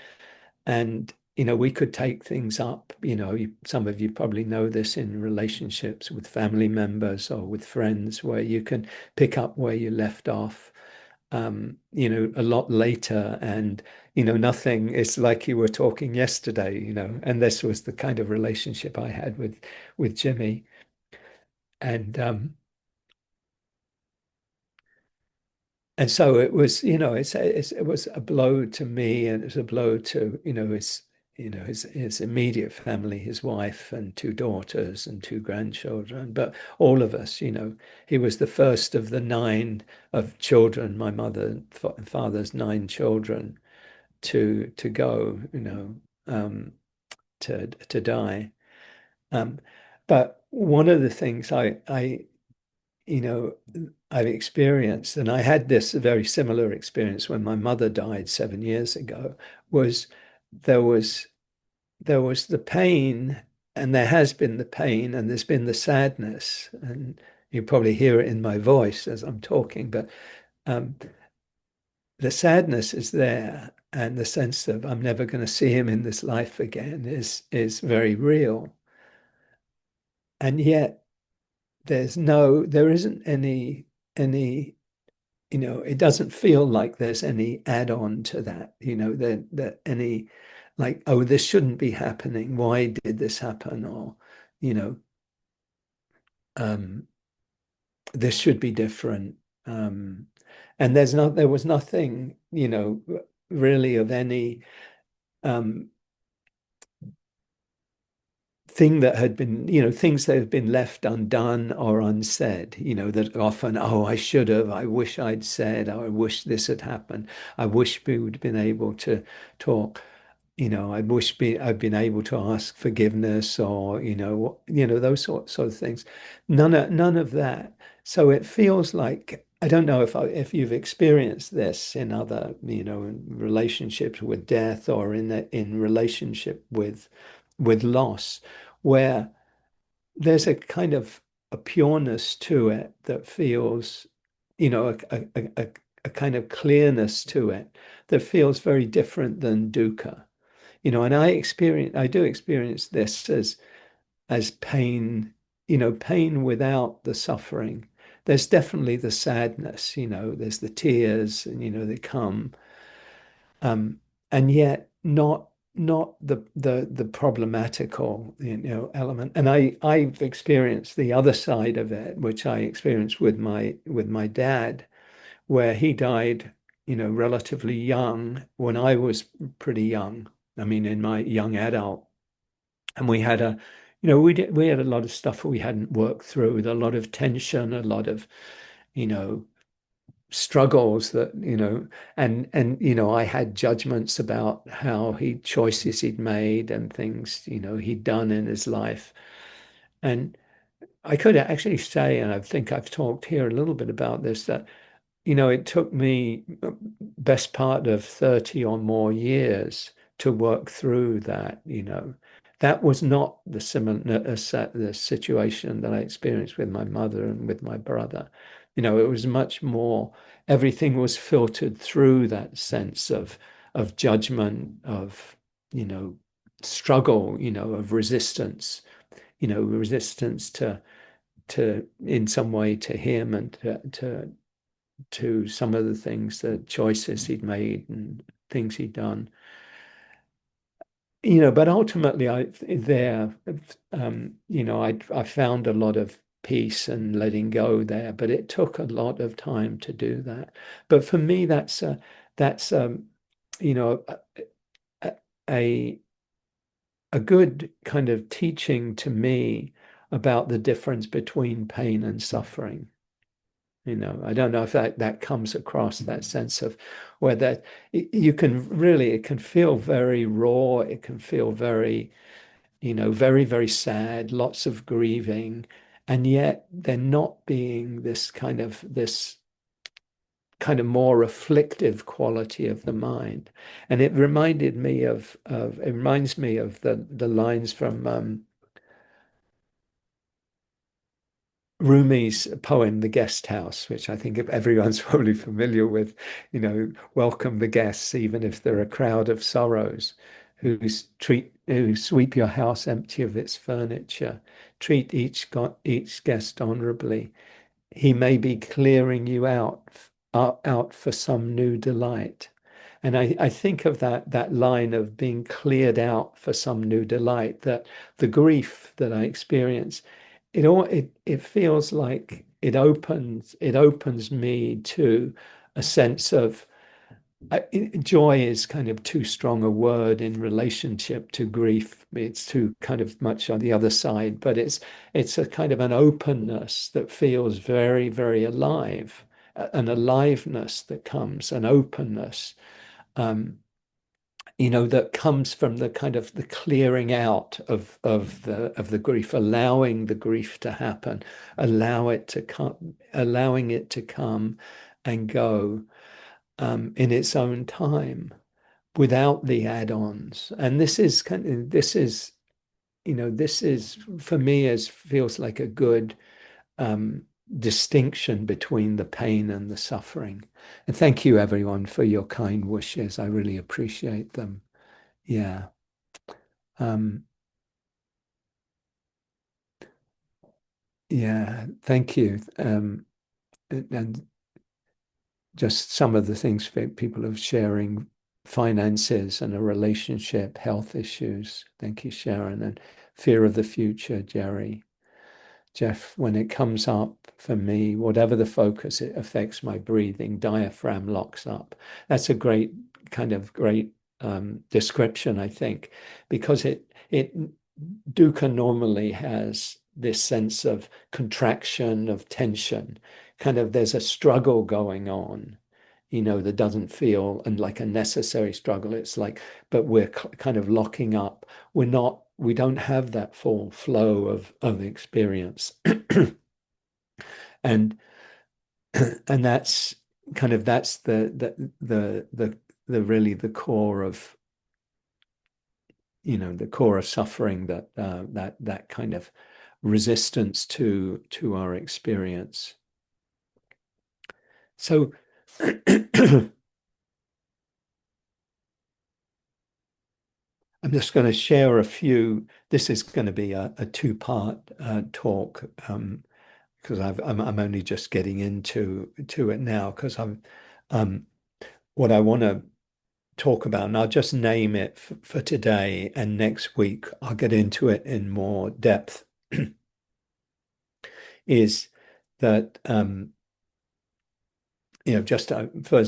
Speaker 1: we could take things up. Some of you probably know this in relationships with family members or with friends, where you can pick up where you left off, a lot later, and nothing is like you were talking yesterday. And this was the kind of relationship I had with Jimmy. And so it was, it was a blow to me, and it was a blow to, his immediate family, his wife and two daughters and two grandchildren, but all of us. He was the first of the nine of children, my mother and father's nine children, to go, to die. Um, but one of the things you know, I've experienced, and I had this very similar experience when my mother died 7 years ago, was there was there was the pain, and there has been the pain, and there's been the sadness, and you probably hear it in my voice as I'm talking, but um, the sadness is there, and the sense of I'm never going to see him in this life again is very real. And yet there isn't any it doesn't feel like there's any add-on to that, that any, like, oh, this shouldn't be happening. Why did this happen? Or, you know, um, this should be different. Um, and there was nothing, really of any um, thing that had been, things that had been left undone or unsaid, that often, oh, I should have, I wish I'd said, I wish this had happened. I wish we would have been able to talk. I wish I'd been able to ask forgiveness or, those sort of things. None of that. So it feels like, I don't know if you've experienced this in other, in relationships with death or in relationship with loss, where there's a kind of a pureness to it that feels, a kind of clearness to it that feels very different than dukkha. And I do experience this as pain, pain without the suffering. There's definitely the sadness, there's the tears, and they come, and yet not the problematical, element. And I've experienced the other side of it, which I experienced with my dad, where he died, relatively young when I was pretty young. I mean, in my young adult, and we had a lot of stuff we hadn't worked through, a lot of tension, a lot of, you know, struggles that, and I had judgments about how choices he'd made and things, he'd done in his life. And I could actually say, and I think I've talked here a little bit about this, that it took me best part of 30 or more years to work through that. That was not the situation that I experienced with my mother and with my brother. It was much more, everything was filtered through that sense of judgment, of, you know, struggle, of resistance to in some way to him and to some of the things, the choices he'd made and things he'd done. But ultimately I found a lot of peace and letting go there, but it took a lot of time to do that. But for me, that's you know, a, a a good kind of teaching to me about the difference between pain and suffering. I don't know if that comes across, that sense of where that you can really, it can feel very raw. It can feel very, very, very sad, lots of grieving. And yet they're not being this kind of more reflective quality of the mind. And it reminds me of the lines from Rumi's poem, The Guest House, which I think everyone's probably familiar with, welcome the guests, even if they're a crowd of sorrows, who sweep your house empty of its furniture, treat each guest honorably. He may be clearing you out for some new delight. And I think of that line of being cleared out for some new delight, that the grief that I experience, it feels like it opens me to a sense of joy is kind of too strong a word in relationship to grief. It's too kind of much on the other side, but it's a kind of an openness that feels very, very alive, an aliveness that comes, an openness, um, that comes from the kind of the clearing out of the grief, allowing the grief to happen, allowing it to come and go, in its own time, without the add-ons. And this is for me, as feels like a good um, distinction between the pain and the suffering. And thank you, everyone, for your kind wishes. I really appreciate them. Yeah. Um, yeah. Thank you. And just some of the things people are sharing finances and a relationship, health issues. Thank you, Sharon. And fear of the future, Jerry. Jeff, when it comes up for me, whatever the focus, it affects my breathing. Diaphragm locks up. That's a great description, I think, because it dukkha normally has this sense of contraction, of tension. Kind of there's a struggle going on, that doesn't feel and like a necessary struggle. It's like, but we're kind of locking up. We don't have that full flow of experience. And and that's the really the core of the core of suffering, that kind of resistance to our experience. So I'm just going to share a few. This is going to be a two-part talk, because I'm only just getting into it now, because um, what I want to talk about, and I'll just name it for today, and next week I'll get into it in more depth, is that just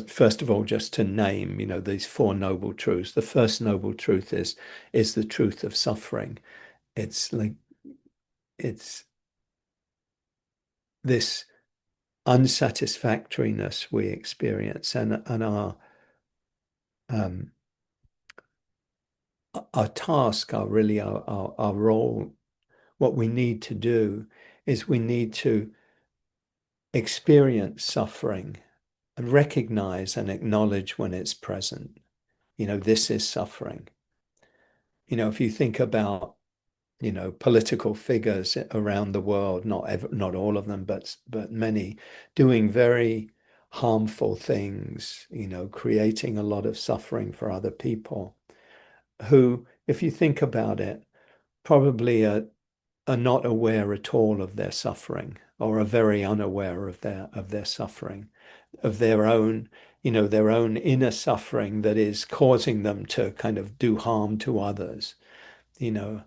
Speaker 1: first of all, just to name, these four noble truths. The first noble truth is the truth of suffering. It's like it's this unsatisfactoriness we experience, and um, our task, our role, what we need to do is we need to experience suffering and recognize and acknowledge when it's present. This is suffering. If you think about, political figures around the world, not all of them, but many, doing very harmful things, creating a lot of suffering for other people, who, if you think about it, probably are not aware at all of their suffering, or are very unaware of their suffering, of their own inner suffering that is causing them to kind of do harm to others, you know,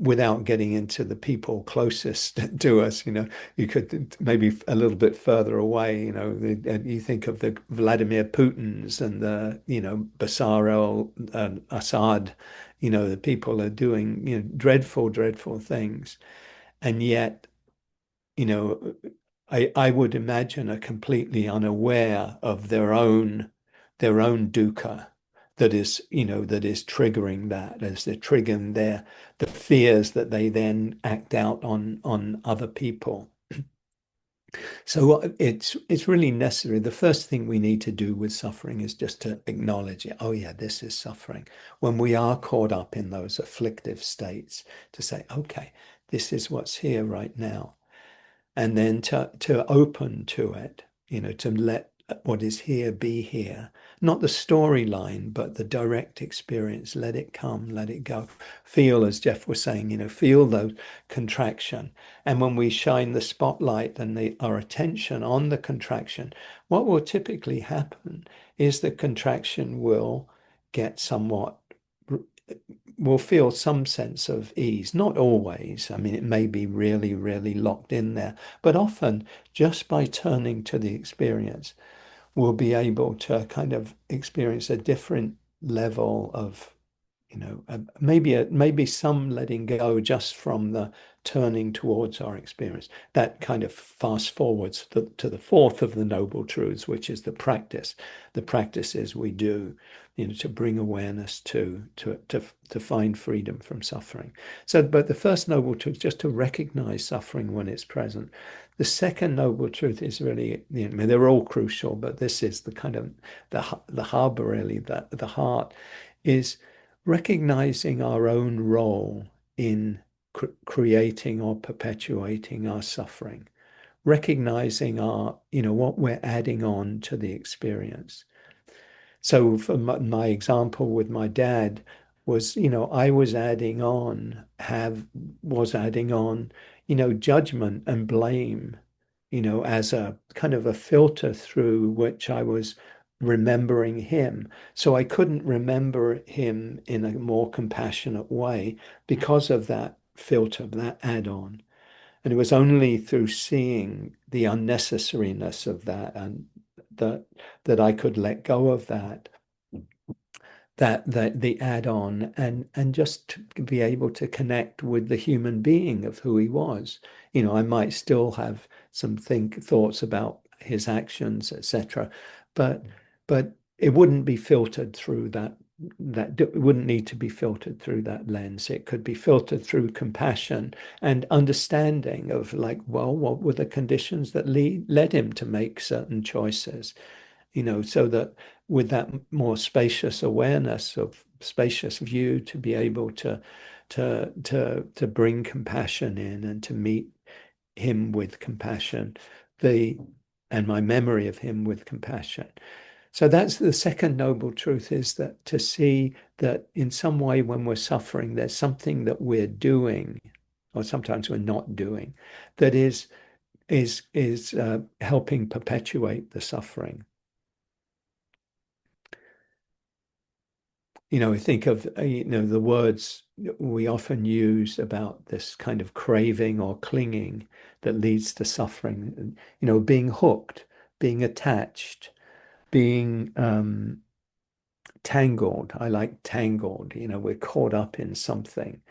Speaker 1: without getting into the people closest to us. You could maybe a little bit further away, you think of the Vladimir Putins and the, Bashar al-Assad, the people are doing, dreadful, dreadful things. And yet, you know, I would imagine are completely unaware of their own dukkha that is triggering that, as they're triggering the fears that they then act out on other people. So it's really necessary. The first thing we need to do with suffering is just to acknowledge it. Oh yeah, this is suffering. When we are caught up in those afflictive states, to say, okay, this is what's here right now. And then to open to it, to let what is here be here. Not the storyline, but the direct experience. Let it come, let it go. Feel, as Jeff was saying, feel those contraction. And when we shine the spotlight and our attention on the contraction, what will typically happen is the contraction will get somewhat, will feel some sense of ease. Not always. I mean, it may be really, really locked in there, but often just by turning to the experience, we'll be able to kind of experience a different level of, maybe some letting go just from the turning towards our experience. That kind of fast forwards to the fourth of the noble truths, which is the practice. The practices we do, to bring awareness to find freedom from suffering. So, but the first noble truth, just to recognize suffering when it's present. The second noble truth is really, I mean, they're all crucial, but this is the kind of the harbor, really, the heart, is recognizing our own role in creating or perpetuating our suffering, recognizing what we're adding on to the experience. So for my example with my dad was, I was adding on, judgment and blame, as a kind of a filter through which I was remembering him. So I couldn't remember him in a more compassionate way because of that filter, that add-on. And it was only through seeing the unnecessariness of that and that that I could let go of that the add-on and just to be able to connect with the human being of who he was. You know, I might still have some thoughts about his actions, etc., but but it wouldn't be filtered through that it wouldn't need to be filtered through that lens. It could be filtered through compassion and understanding of like, well, what were the conditions that led him to make certain choices? You know, so that with that more spacious awareness of spacious view to be able to bring compassion in and to meet him with compassion, the and my memory of him with compassion. So that's the second noble truth, is that to see that in some way when we're suffering, there's something that we're doing, or sometimes we're not doing, that is helping perpetuate the suffering. You know, I think of, you know, the words we often use about this kind of craving or clinging that leads to suffering, you know, being hooked, being attached, being tangled. I like tangled, you know, we're caught up in something,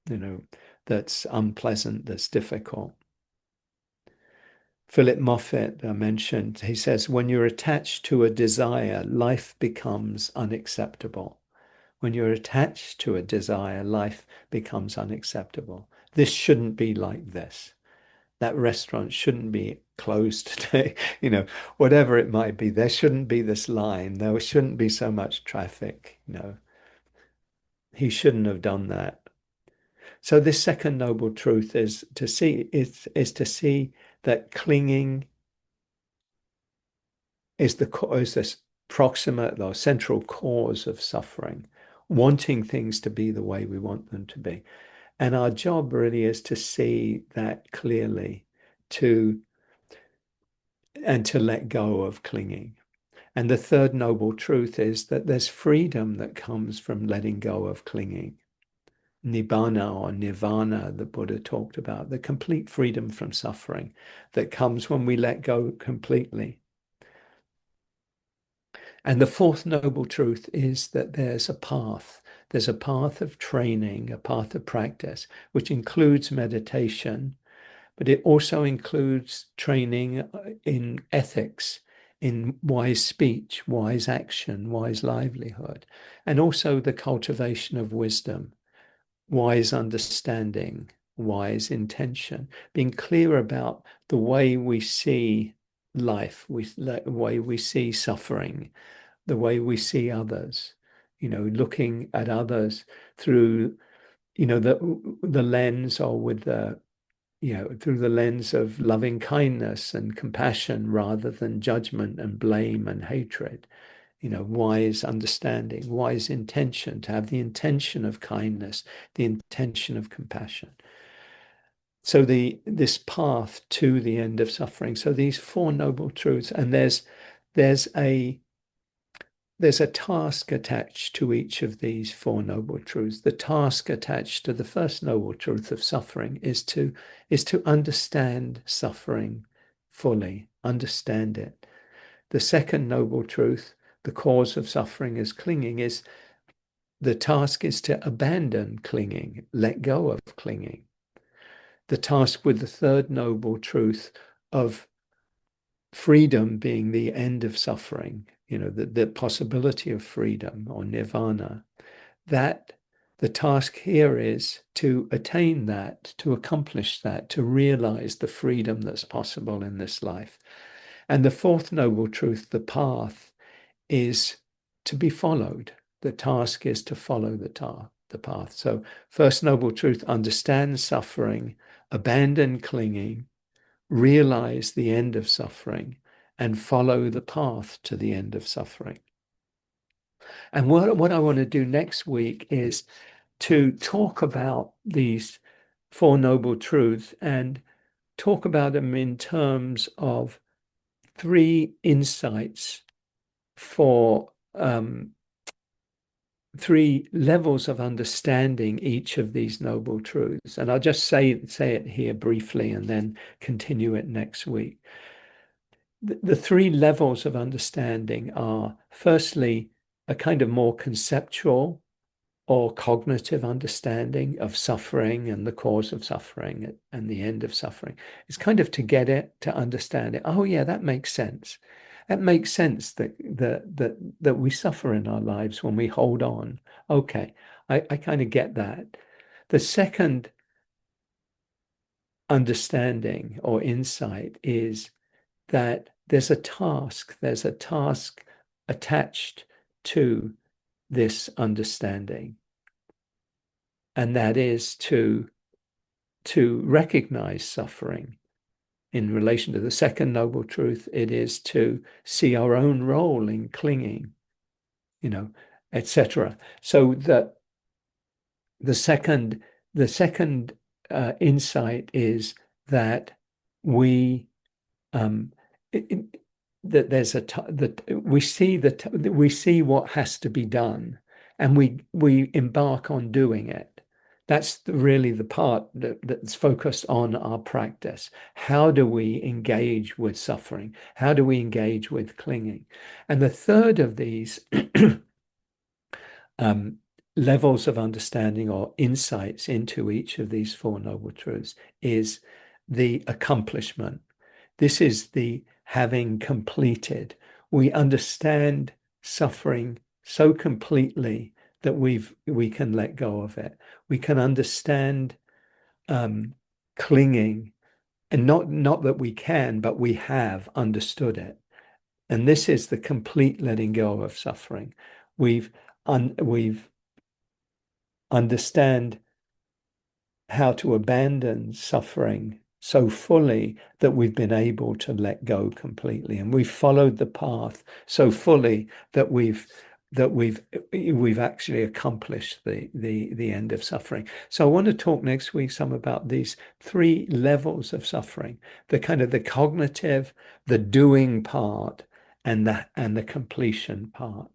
Speaker 1: you know, that's unpleasant, that's difficult. Philip Moffat mentioned, he says, when you're attached to a desire, life becomes unacceptable. When you're attached to a desire, life becomes unacceptable. This shouldn't be like this. That restaurant shouldn't be closed today. You know, whatever it might be, there shouldn't be this line. There shouldn't be so much traffic. You know, he shouldn't have done that. So this second noble truth is to see that clinging is this proximate or central cause of suffering, wanting things to be the way we want them to be. And our job really is to see that clearly, to and to let go of clinging. And the third noble truth is that there's freedom that comes from letting go of clinging. Nibbana or nirvana, the Buddha talked about, the complete freedom from suffering that comes when we let go completely. And the fourth noble truth is that there's a path. There's a path of training, a path of practice, which includes meditation, but it also includes training in ethics, in wise speech, wise action, wise livelihood, and also the cultivation of wisdom, wise understanding, wise intention, being clear about the way we see life, the way we see suffering, the way we see others, you know, looking at others through, you know, the lens or with the, you know, through the lens of loving kindness and compassion rather than judgment and blame and hatred. You know, wise understanding, wise intention, to have the intention of kindness, the intention of compassion. So this path to the end of suffering. So these four noble truths, and there's a there's a task attached to each of these four noble truths. The task attached to the first noble truth of suffering is to understand suffering fully, understand it. The second noble truth, the cause of suffering is clinging, is the task is to abandon clinging, let go of clinging. The task with the third noble truth of freedom being the end of suffering, you know, the possibility of freedom or nirvana, that the task here is to attain that, to accomplish that, to realize the freedom that's possible in this life. And the fourth noble truth, the path, is to be followed. The task is to follow the path. So first noble truth, understand suffering, abandon clinging, realize the end of suffering, and follow the path to the end of suffering. And what I want to do next week is to talk about these four noble truths and talk about them in terms of three insights for three levels of understanding each of these noble truths. And I'll just say it here briefly and then continue it next week. The three levels of understanding are, firstly, a kind of more conceptual or cognitive understanding of suffering and the cause of suffering and the end of suffering. It's kind of to get it, to understand it. Oh yeah, that makes sense. It makes sense that we suffer in our lives when we hold on. Okay, I kind of get that. The second understanding or insight is that there's a task attached to this understanding, and that is to recognize suffering. In relation to the second noble truth, it is to see our own role in clinging, etc. So that the second insight is that we that there's that we see what has to be done, and we embark on doing it. That's really the part that's focused on our practice. How do we engage with suffering? How do we engage with clinging? And the third of these levels of understanding or insights into each of these Four Noble Truths is the accomplishment. This is the having completed. We understand suffering so completely that we can let go of it. We can understand clinging, and not that we can, but we have understood it. And this is the complete letting go of suffering. We've understand how to abandon suffering so fully that we've been able to let go completely, and we've followed the path so fully that we've actually accomplished the end of suffering. So I want to talk next week some about these three levels of suffering: the kind of the cognitive, the doing part, and the completion part.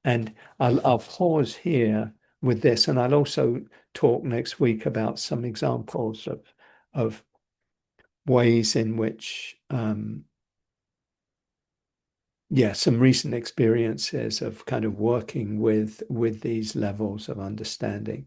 Speaker 1: And I'll pause here with this, and I'll also talk next week about some examples of ways in which, some recent experiences of kind of working with these levels of understanding.